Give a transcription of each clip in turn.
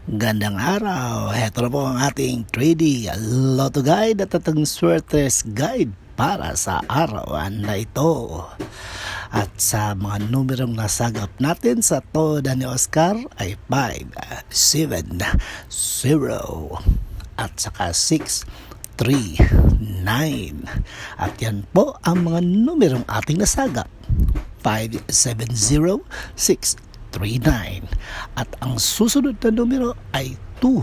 Gandang araw! Heto na po ang ating 3D Lotto Guide at itong Swertes Guide para sa araw na ito. At sa mga numerong nasagap natin sa Toda ni Oscar ay 5, 7, 0 at saka 6, 3, 9. At yan po ang mga numerong ating nasagap. 5, 7, 0, 6, 39. At ang susunod na numero ay 2,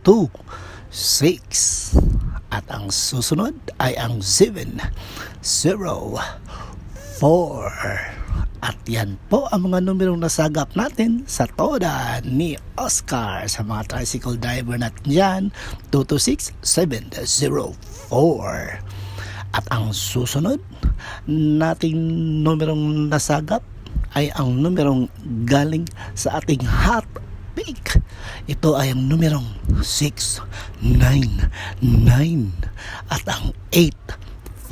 2, 6. At ang susunod ay ang 7, 0, 4. At yan po ang mga numerong nasagap natin sa Toda ni Oscar. Sa mga tricycle driver natin dyan, 226, 704. At ang susunod nating numerong nasagap ay ang numerong galing sa ating hot pick. Ito ay ang numerong 6, 9, 9 at ang 8,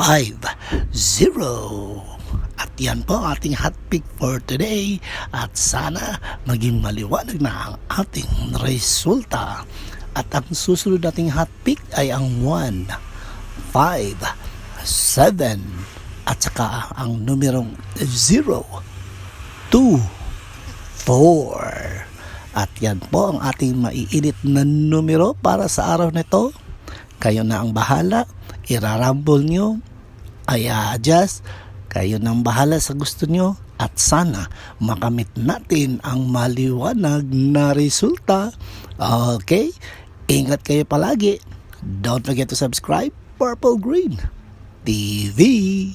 5, 0. At yan po ang ating hot pick for today. At sana maging maliwanag na ang ating resulta. At ang susunod nating hot pick ay ang 1, 5, 7 at saka ang numerong 0, 2, 4. At yan po ang ating maiinit na numero para sa araw na ito. Kayo na ang bahala. Irarambol nyo. Ay adjust. Kayo na ang bahala sa gusto nyo. At sana makamit natin ang maliwanag na resulta. Okay? Ingat kayo palagi. Don't forget to subscribe. Purple Green TV.